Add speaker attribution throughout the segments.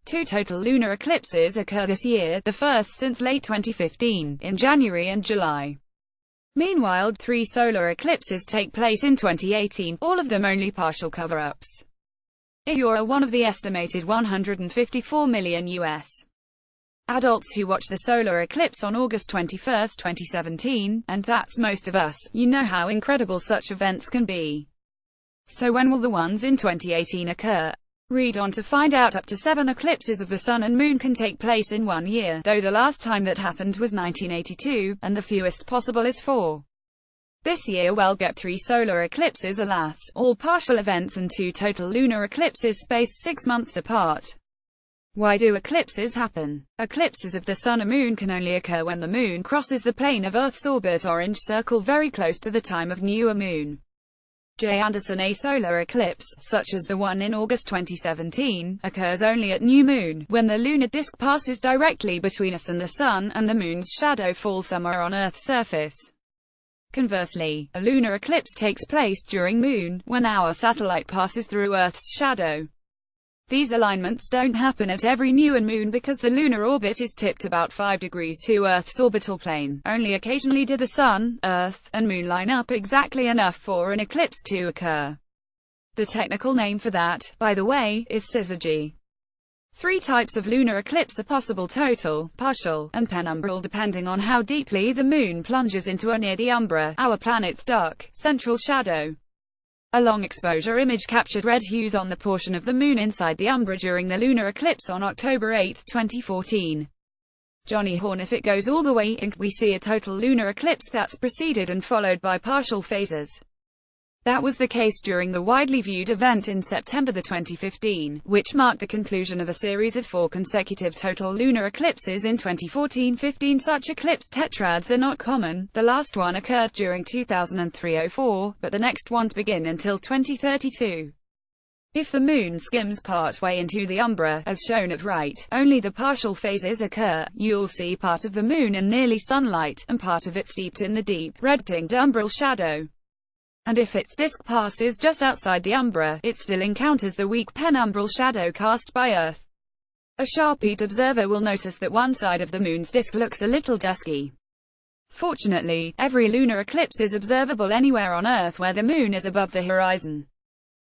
Speaker 1: Two total lunar eclipses occur this year, the first since late 2015, in January and July. Meanwhile, 3 solar eclipses take place in 2018, all of them only partial cover-ups. If you're one of the estimated 154 million U.S. adults who watched the solar eclipse on August 21, 2017, and that's most of us, you know how incredible such events can be. So when will the ones in 2018 occur? Read on to find out. Up to 7 eclipses of the Sun and Moon can take place in 1 year, though the last time that happened was 1982, and the fewest possible is 4. This year we'll get 3 solar eclipses, alas, all partial events, and 2 total lunar eclipses spaced 6 months apart. Why do eclipses happen? Eclipses of the Sun and Moon can only occur when the Moon crosses the plane of Earth's orbit orange circle very close to the time of new moon. J. Anderson. A solar eclipse, such as the one in August 2017, occurs only at new moon, when the lunar disk passes directly between us and the Sun, and the Moon's shadow falls somewhere on Earth's surface. Conversely, a lunar eclipse takes place during moon, when our satellite passes through Earth's shadow. These alignments don't happen at every new moon because the lunar orbit is tipped about 5 degrees to Earth's orbital plane. Only occasionally do the Sun, Earth, and Moon line up exactly enough for an eclipse to occur. The technical name for that, by the way, is syzygy. 3 types of lunar eclipse are possible: total, partial, and penumbral, depending on how deeply the Moon plunges into or near the umbra, our planet's dark, central shadow. A long-exposure image captured red hues on the portion of the Moon inside the umbra during the lunar eclipse on October 8, 2014. Johnny Horn. If it goes all the way in, we see a total lunar eclipse that's preceded and followed by partial phases. That was the case during the widely viewed event in September 2015, which marked the conclusion of a series of 4 consecutive total lunar eclipses in 2014-15. Such eclipse tetrads are not common. The last one occurred during 2003-04, but the next won't begin until 2032. If the Moon skims part way into the umbra, as shown at right, only the partial phases occur. You'll see part of the Moon in nearly sunlight, and part of it steeped in the deep, red-tinged umbral shadow. And if its disk passes just outside the umbra, it still encounters the weak penumbral shadow cast by Earth. A sharp-eyed observer will notice that one side of the Moon's disk looks a little dusky. Fortunately, every lunar eclipse is observable anywhere on Earth where the Moon is above the horizon.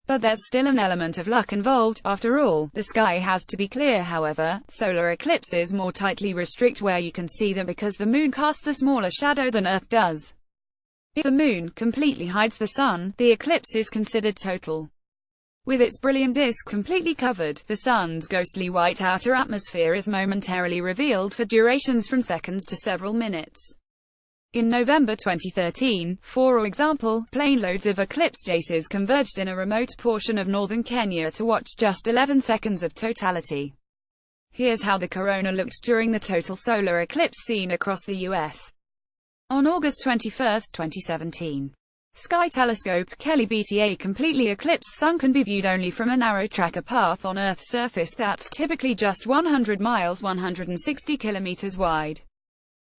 Speaker 1: But there's still an element of luck involved. After all, the sky has to be clear. However, solar eclipses more tightly restrict where you can see them because the Moon casts a smaller shadow than Earth does. If the Moon completely hides the Sun, the eclipse is considered total. With its brilliant disk completely covered, the Sun's ghostly white outer atmosphere is momentarily revealed for durations from seconds to several minutes. In November 2013, for example, plane loads of eclipse chasers converged in a remote portion of northern Kenya to watch just 11 seconds of totality. Here's how the corona looked during the total solar eclipse seen across the U.S. On August 21, 2017. Sky telescope, Kelly BTA. Completely eclipsed Sun can be viewed only from a narrow tracker path on Earth's surface that's typically just 100 miles 160 kilometers wide.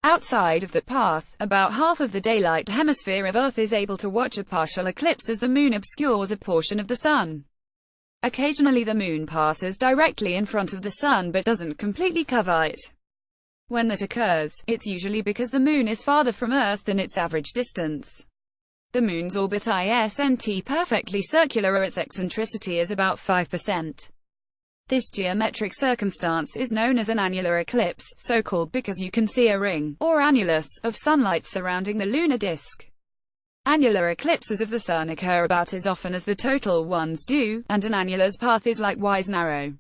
Speaker 1: Outside of that path, about half of the daylight hemisphere of Earth is able to watch a partial eclipse as the Moon obscures a portion of the Sun. Occasionally the Moon passes directly in front of the Sun but doesn't completely cover it. When that occurs, it's usually because the Moon is farther from Earth than its average distance. The Moon's orbit isn't perfectly circular, or its eccentricity is about 5%. This geometric circumstance is known as an annular eclipse, so called because you can see a ring, or annulus, of sunlight surrounding the lunar disk. Annular eclipses of the Sun occur about as often as the total ones do, and an annular's path is likewise narrow.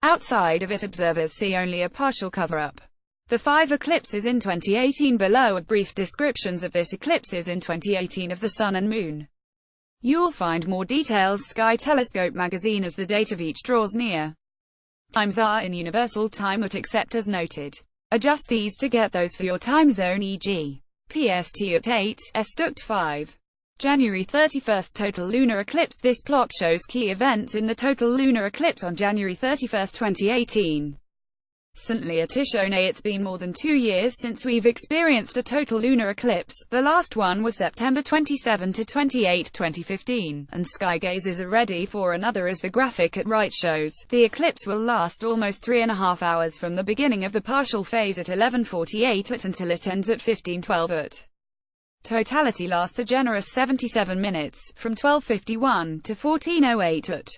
Speaker 1: Outside of it, observers see only a partial cover-up. The 5 eclipses in 2018 below are brief descriptions of this eclipses in 2018 of the Sun and Moon. You'll find more details Sky Telescope magazine as the date of each draws near. Times are in universal time but except as noted. Adjust these to get those for your time zone, e.g. PST at 8, Est 5. January 31 total lunar eclipse. This plot shows key events in the total lunar eclipse on January 31, 2018. It's been more than 2 years since we've experienced a total lunar eclipse. The last one was September 27 to 28, 2015, and sky gazers are ready for another. As the graphic at right shows, the eclipse will last almost 3.5 hours from the beginning of the partial phase at 11:48 UT until it ends at 15:12 UT. Totality lasts a generous 77 minutes, from 12:51 to 14:08 UT.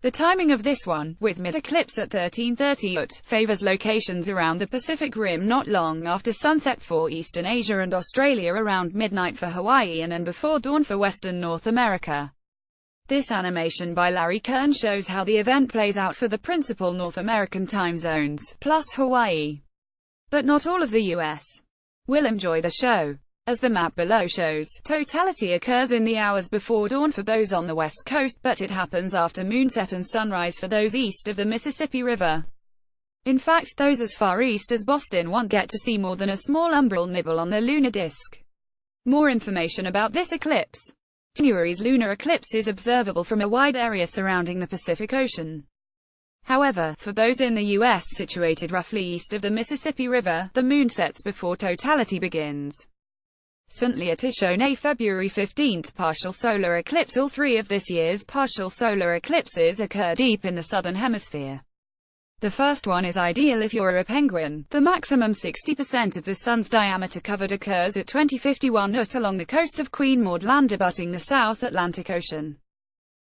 Speaker 1: The timing of this one, with mid-eclipse at 13:30 UT, favors locations around the Pacific Rim not long after sunset for Eastern Asia and Australia, around midnight for Hawaii, and before dawn for Western North America. This animation by Larry Kern shows how the event plays out for the principal North American time zones, plus Hawaii. But not all of the US will enjoy the show. As the map below shows, totality occurs in the hours before dawn for those on the west coast, but it happens after moonset and sunrise for those east of the Mississippi River. In fact, those as far east as Boston won't get to see more than a small umbral nibble on the lunar disk. More information about this eclipse. January's lunar eclipse is observable from a wide area surrounding the Pacific Ocean. However, for those in the US situated roughly east of the Mississippi River, the moon sets before totality begins. February 15, partial solar eclipse. All three of this year's partial solar eclipses occur deep in the southern hemisphere. The first one is ideal if you're a penguin. The maximum 60% of the sun's diameter covered occurs at 20:51 UT along the coast of Queen Maud Land abutting the South Atlantic Ocean.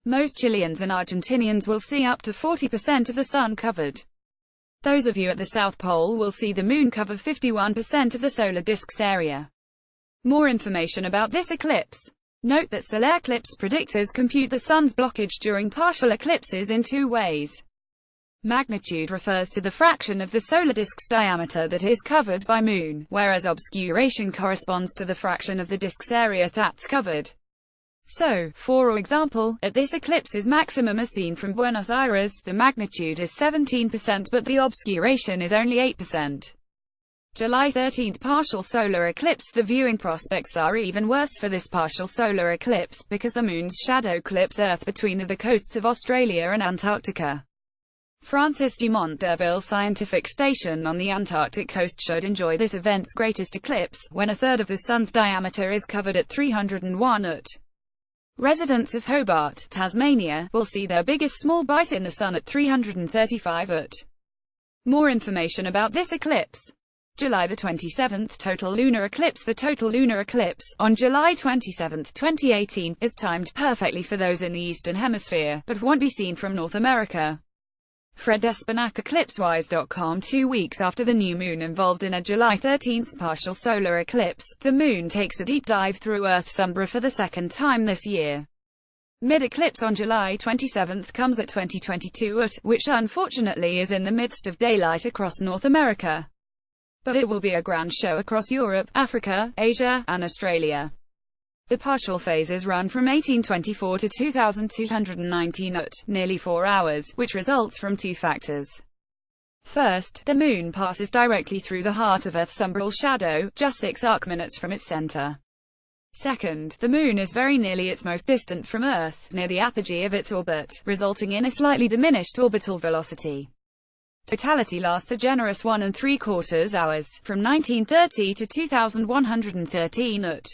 Speaker 1: Most Chileans and Argentinians will see up to 40% of the sun covered. Those of you at the South Pole will see the moon cover 51% of the solar disk's area. More information about this eclipse. Note that solar eclipse predictors compute the sun's blockage during partial eclipses in two ways. Magnitude refers to the fraction of the solar disk's diameter that is covered by moon, whereas obscuration corresponds to the fraction of the disk's area that's covered. So, for example, at this eclipse's maximum as seen from Buenos Aires, the magnitude is 17%, but the obscuration is only 8%. July 13, partial solar eclipse. The viewing prospects are even worse for this partial solar eclipse, because the moon's shadow clips Earth between the coasts of Australia and Antarctica. Francis Dumont d'Urville Scientific Station on the Antarctic coast should enjoy this event's greatest eclipse, when a third of the sun's diameter is covered at 301 UT. Residents of Hobart, Tasmania, will see their biggest small bite in the sun at 335 UT. More information about this eclipse. July the 27th, total lunar eclipse. The total lunar eclipse, on July 27, 2018, is timed perfectly for those in the Eastern Hemisphere, but won't be seen from North America. Fred Espenac, EclipseWise.com. 2 weeks after the new moon involved in a July 13th partial solar eclipse, the moon takes a deep dive through Earth's umbra for the second time this year. Mid-eclipse on July 27 comes at 2022 UT, which unfortunately is in the midst of daylight across North America. But it will be a grand show across Europe, Africa, Asia, and Australia. The partial phases run from 1824 to 2219 UT, nearly 4 hours, which results from two factors. First, the moon passes directly through the heart of Earth's umbral shadow, just 6 arc minutes from its center. Second, the moon is very nearly its most distant from Earth, near the apogee of its orbit, resulting in a slightly diminished orbital velocity. Totality lasts a generous 1 3/4 hours, from 1930 to 2113 UT.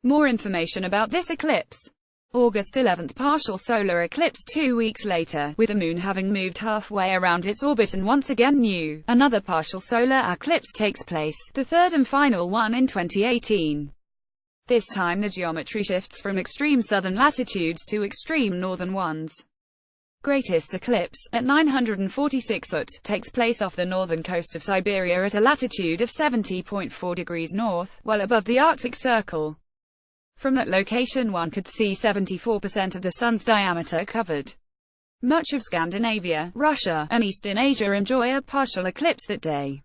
Speaker 1: More information about this eclipse. August 11, partial solar eclipse. 2 weeks later, with the moon having moved halfway around its orbit and once again new, another partial solar eclipse takes place, the third and final one in 2018. This time the geometry shifts from extreme southern latitudes to extreme northern ones. Greatest eclipse, at 946 UT, takes place off the northern coast of Siberia at a latitude of 70.4 degrees north, well above the Arctic Circle. From that location one could see 74% of the sun's diameter covered. Much of Scandinavia, Russia, and Eastern Asia enjoy a partial eclipse that day.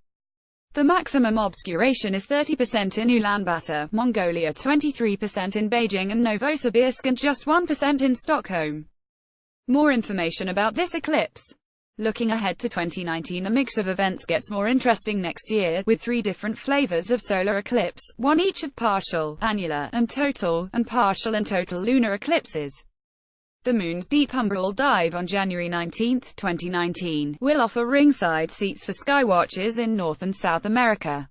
Speaker 1: The maximum obscuration is 30% in Ulaanbaatar, Mongolia, 23% in Beijing and Novosibirsk, and just 1% in Stockholm. More information about this eclipse. Looking ahead to 2019, a mix of events gets more interesting next year, with 3 different flavors of solar eclipse, one each of partial, annular, and total lunar eclipses. The Moon's Deep Umbral Dive on January 19, 2019, will offer ringside seats for skywatchers in North and South America.